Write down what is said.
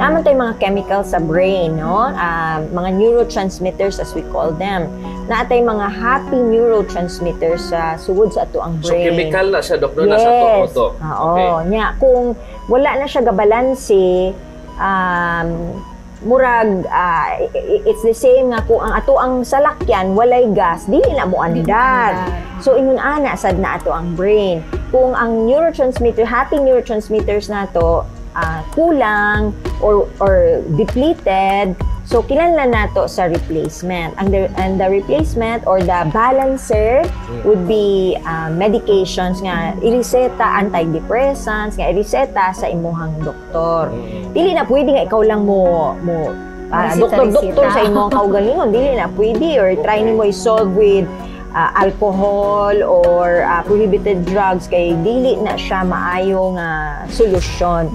Naman tayo mga chemicals sa brain, no? Mga neurotransmitters as we call them. Natay mga happy neurotransmitters sa sugod sa ato ang brain. So chemical na siya, Dok, na sa to. Oo. Nya, kung wala na siya gabalanse, murag it's the same nga kung ang ato ang salakyan walay gas, dili na mo andar. So ingon ana sad na ato ang brain. Kung ang happy neurotransmitters nato kulang or depleted, so kinahanglan nato sa replacement. And the replacement or the balancer would be medications nga ireseta, antidepressants nga ireseta sa imuhang doktor. Dili na pwede nga ikaw lang mo doktor sa imong kaugalingon, dili na pwede, or try nimo i-solve with alcohol or prohibited drugs kay dili na siya maayo nga solusyon.